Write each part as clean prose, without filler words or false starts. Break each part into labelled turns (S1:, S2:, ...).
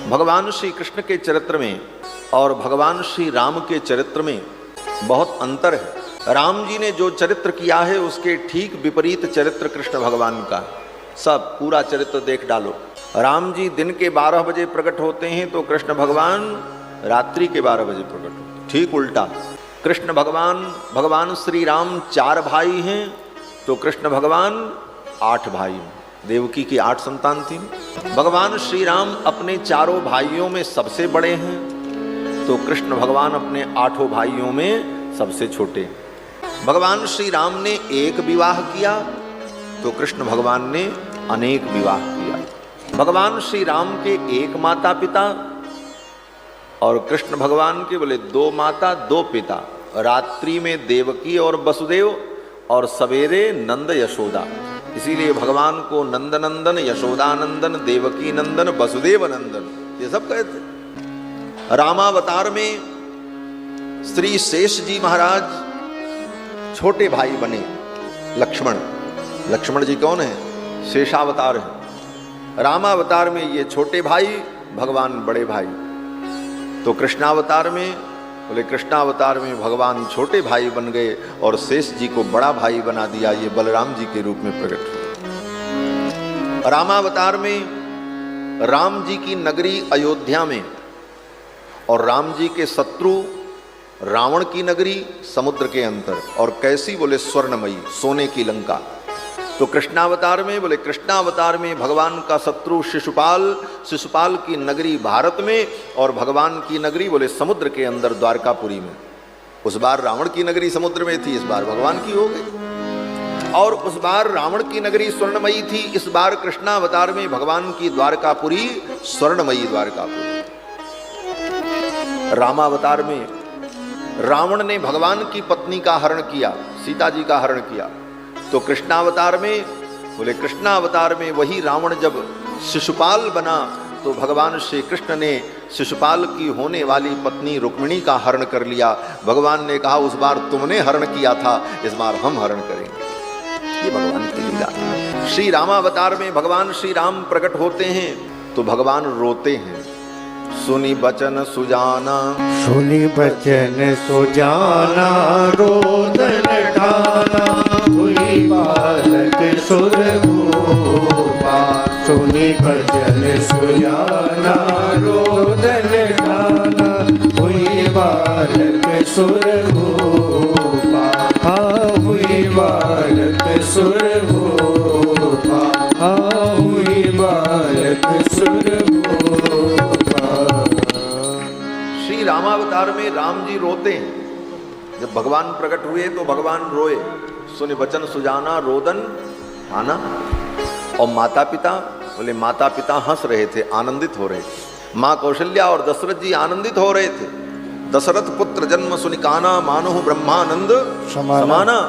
S1: भगवान श्री कृष्ण के चरित्र में और भगवान श्री राम के चरित्र में बहुत अंतर है। राम जी ने जो चरित्र किया है उसके ठीक विपरीत चरित्र कृष्ण भगवान का। सब पूरा चरित्र देख डालो। राम जी दिन के 12 बजे प्रकट होते हैं तो कृष्ण भगवान रात्रि के 12 बजे प्रकट होते हैं। ठीक उल्टा, कृष्ण भगवान श्री राम 4 भाई हैं तो कृष्ण भगवान 8 भाई हैं। देवकी की 8 संतान थी। भगवान श्री राम अपने 4 भाइयों में सबसे बड़े हैं तो कृष्ण भगवान अपने 8 भाइयों में सबसे छोटे। भगवान श्री राम ने एक विवाह किया तो कृष्ण भगवान ने अनेक विवाह किया। भगवान श्री राम के एक माता पिता और कृष्ण भगवान के बोले 2 माता 2 पिता। रात्रि में देवकी और वसुदेव और सवेरे नंद यशोदा। इसीलिए भगवान को नंदनंदन, यशोदानंदन, देवकी नंदन, वसुदेव नंदन ये सब कहते। रामावतार में श्री शेष जी महाराज छोटे भाई बने। लक्ष्मण जी कौन है? शेषावतार है। रामावतार में ये छोटे भाई, भगवान बड़े भाई। तो कृष्णावतार में बोले कृष्णावतार में भगवान छोटे भाई बन गए और शेष जी को बड़ा भाई बना दिया। ये बलराम जी के रूप में प्रकट हुए। रामावतार में राम जी की नगरी अयोध्या में और राम जी के शत्रु रावण की नगरी समुद्र के अंतर। और कैसी? बोले स्वर्णमयी, सोने की लंका। तो कृष्णावतार में बोले कृष्णावतार में भगवान का शत्रु शिशुपाल की नगरी भारत में और भगवान की नगरी बोले समुद्र के अंदर द्वारकापुरी में। उस बार रावण की नगरी समुद्र में थी, इस बार भगवान की हो गई। और उस बार रावण की नगरी स्वर्णमयी थी, इस बार कृष्णावतार में भगवान की द्वारकापुरी स्वर्णमयी द्वारकापुरी। रामावतार में रावण ने भगवान की पत्नी का हरण किया, सीता जी का हरण किया। तो कृष्णावतार में बोले कृष्णावतार में वही रावण जब शिशुपाल बना तो भगवान श्री कृष्ण ने शिशुपाल की होने वाली पत्नी रुक्मिणी का हरण कर लिया। भगवान ने कहा उस बार तुमने हरण किया था, इस बार हम हरण करेंगे। ये भगवान की लीला। श्री रामावतार में भगवान श्री राम प्रकट होते हैं तो भगवान रोते हैं। सुनी बचन सुजाना,
S2: सुनी बचन सुजाना, रोदन ठाना, हुई बालक सुर भूपा। सुनी बचन सुजाना, रोदन ठाना, हुई बालक सुर भूपा। हाँ हुई बालक सुर भूपा, हाँ हुई बालक सुर भूपा।
S1: रामावतार में राम जी रोते हैं। जब भगवान प्रकट हुए तो भगवान रोए। सुनि बचन सुजाना, रोदन आना। और माता पिता बोले माता पिता हंस रहे थे, आनंदित हो रहे थे। माँ कौशल्या और दशरथ जी आनंदित हो रहे थे। दशरथ पुत्र जन्म सुनिकाना, मानो ब्रह्मानंद समाना।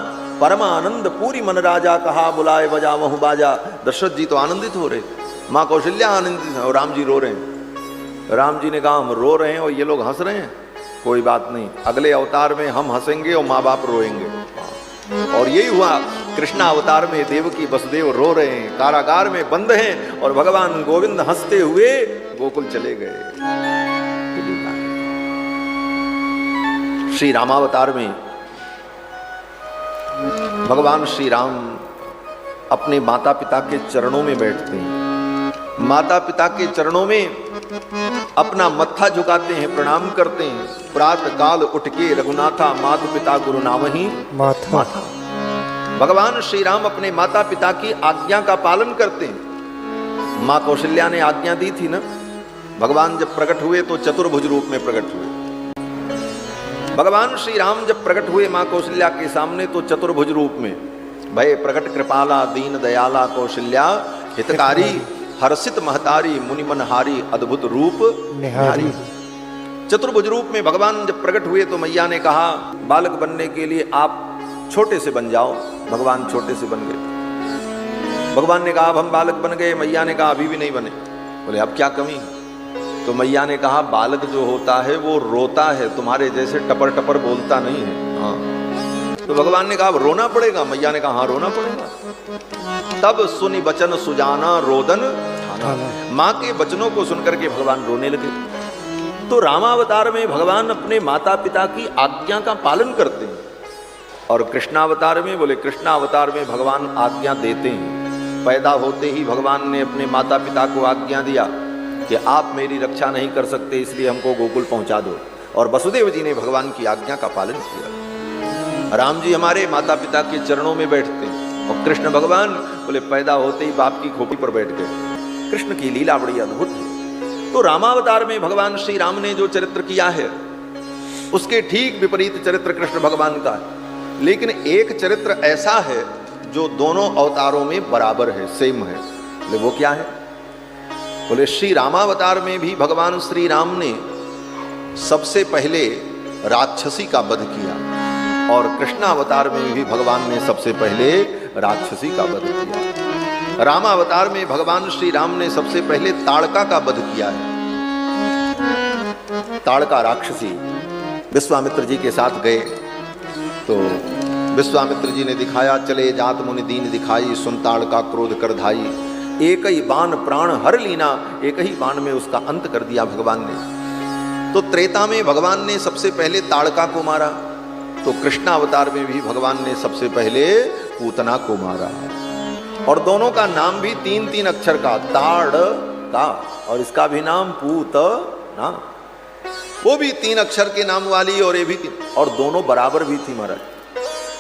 S1: परमानंद पूरी मन राजा, कहा बुलाए बजावहु बाजा। दशरथ जी तो आनंदित हो रहे थे, माँ कौशल्या आनंदित है और राम जी रो रहे हैं। राम जी ने कहा हम रो रहे हैं और ये लोग हंस रहे हैं, कोई बात नहीं, अगले अवतार में हम हंसेंगे और माँ बाप रोएंगे। और यही हुआ। कृष्णा अवतार में देवकी वसुदेव रो रहे हैं, कारागार में बंद हैं और भगवान गोविंद हंसते हुए गोकुल चले गए। श्री रामावतार में भगवान श्री राम अपने माता पिता के चरणों में बैठते हैं। माता पिता के चरणों में अपना मत्था झुकाते हैं, प्रणाम करते हैं। प्रातः काल उठ के रघुनाथा, मातु पिता गुरु नामहि माथा। भगवान श्री राम अपने माता पिता की आज्ञा का पालन करते हैं। माँ कौशल्या ने आज्ञा दी थी ना, भगवान जब प्रकट हुए तो चतुर्भुज रूप में प्रकट हुए। भगवान श्री राम जब प्रकट हुए माँ कौशल्या के सामने तो चतुर्भुज रूप में। भय प्रकट कृपाला, दीन दयाला, कौशल्या हितकारी, हर्षित महतारी, मुनिमनहारी, अद्भुत रूप निहारी। चतुर्भुज रूप में भगवान जब प्रकट हुए तो मैया ने कहा बालक बनने के लिए आप छोटे से बन जाओ। भगवान छोटे से बन गए। भगवान ने कहा अब हम बालक बन गए। मैया ने कहा अभी भी नहीं बने। बोले अब क्या कमी? तो मैया ने कहा बालक जो होता है वो रोता है, तुम्हारे जैसे टपर टपर बोलता नहीं है। हाँ। तो भगवान ने कहा अब रोना पड़ेगा। मैया ने कहा हाँ रोना पड़ेगा। तब सुनि बचन सुजाना, रोदन ठाना। माँ के वचनों को सुनकर के भगवान रोने लगे। तो रामावतार में भगवान अपने माता पिता की आज्ञा का पालन करते हैं, और कृष्णावतार में बोले कृष्णावतार में भगवान आज्ञा देते हैं। पैदा होते ही भगवान ने अपने माता पिता को आज्ञा दिया कि आप मेरी रक्षा नहीं कर सकते, इसलिए हमको गोकुल पहुंचा दो, और वसुदेव जी ने भगवान की आज्ञा का पालन किया। राम जी हमारे माता पिता के चरणों में बैठते हैं, और कृष्ण भगवान बोले पैदा होते ही बाप की खोपड़ी पर बैठ गए। कृष्ण की लीला बड़ी अद्भुत है। तो रामावतार में भगवान श्री राम ने जो चरित्र किया है उसके ठीक विपरीत चरित्र कृष्ण भगवान का है। लेकिन एक चरित्र ऐसा है जो दोनों अवतारों में बराबर है, सेम है। बोले वो क्या है? बोले श्री रामावतार में भी भगवान श्री राम ने सबसे पहले राक्षसी का वध किया, और कृष्णावतार में भी भगवान ने सबसे पहले राक्षसी का वध किया। रामावतार में भगवान श्री राम ने सबसे पहले ताड़का का वध किया है। ताड़का राक्षसी विश्वामित्र जी के साथ गए तो विश्वामित्र जी ने दिखाया, चले जात मुनि दीन दिखाई, सुन ताड़का क्रोध कर धाई, एक ही बाण प्राण हर लीना, एक ही बाण में उसका अंत कर दिया भगवान ने। तो त्रेता में भगवान ने सबसे पहले ताड़का को मारा, तो कृष्णावतार में भी भगवान ने सबसे पहले पूतना को मारा। और दोनों का नाम भी 3-3 अक्षर का, ताड़ का, और इसका भी नाम पूतना। वो भी 3 अक्षर के नाम वाली, और ये भी 3, और दोनों बराबर भी थी महाराज।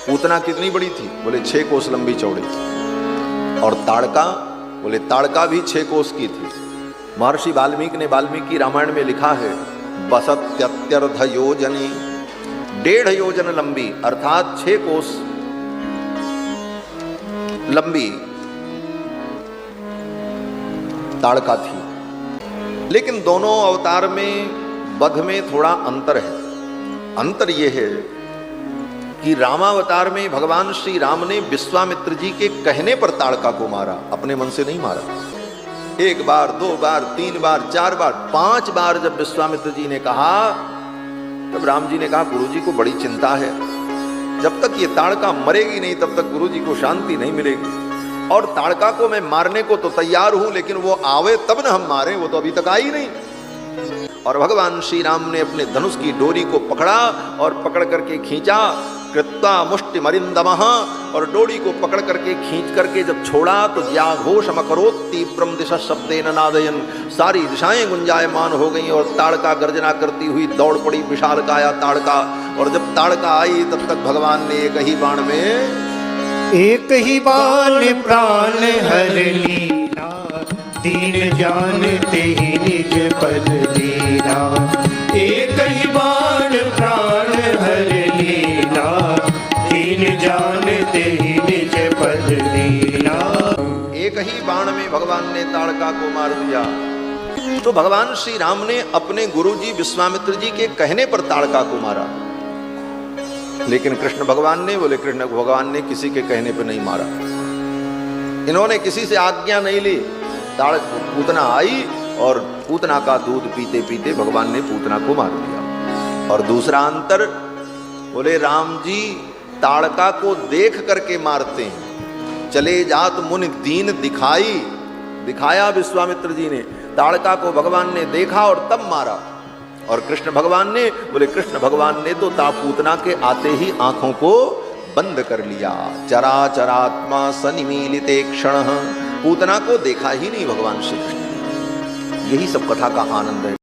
S1: पूतना कितनी बड़ी थी? बोले 6 कोस लंबी चौड़ी। और ताड़का, बोले ताड़का भी 6 कोस की थी। महर्षि वाल्मीकि ने वाल्मीकि रामायण में लिखा है, बसत्यत्यर्ध योजनी, 1.5 योजन लंबी, अर्थात 6 कोस लंबी ताड़का थी। लेकिन दोनों अवतार में वध में थोड़ा अंतर है। अंतर यह है कि रामावतार में भगवान श्री राम ने विश्वामित्र जी के कहने पर ताड़का को मारा, अपने मन से नहीं मारा। 1 बार, 2 बार, 3 बार, 4 बार, 5 बार जब विश्वामित्र जी ने कहा, तब राम जी ने कहा गुरुजी को बड़ी चिंता है, जब तक ये ताड़का मरेगी नहीं तब तक गुरुजी को शांति नहीं मिलेगी। और ताड़का को मैं मारने को तो तैयार हूं, लेकिन वो आवे तब ना हम मारें, वो तो अभी तक आई नहीं। और भगवान श्री राम ने अपने धनुष की डोरी को पकड़ा और पकड़ करके खींचा, कृत्वा मुष्टि मरिंदमः, और डोरी को पकड़ करके खींच करके जब छोड़ा तो ज्याघोषमकरोत् तीव्रम दिशा शब्देन नादयन्, सारी दिशाएं गुंजायमान हो गई और ताड़का गर्जना करती हुई दौड़ पड़ी विशालकाया ताड़का। और जब ताड़का आई तब तक भगवान ने
S2: एक ही बाण प्राण हर लीना, दीन जानते ही निज पद दीना। एक ही बाण प्राण हर लीना, दीन जानते ही निज पद दीना।
S1: एक ही बाण में भगवान ने ताड़का को मार दिया। तो भगवान श्री राम ने अपने गुरुजी विश्वामित्र जी के कहने पर ताड़का को मारा, लेकिन कृष्ण भगवान ने, बोले कृष्ण भगवान ने किसी के कहने पर नहीं मारा। इन्होंने किसी से आज्ञा नहीं ली। पूतना आई और पूतना का दूध पीते पीते भगवान ने पूतना को मार दिया। और दूसरा अंतर, बोले राम जी ताड़का को देख करके मारते हैं। चले जात मुनि दीन दिखाया विश्वामित्र जी ने, ताड़का को भगवान ने देखा और तब मारा। और कृष्ण भगवान ने, बोले कृष्ण भगवान ने तो पूतना के आते ही आंखों को बंद कर लिया। चराचरात्मा सनिमीलिते क्षण, पूतना को देखा ही नहीं भगवान श्री कृष्ण। यही सब कथा का आनंद है।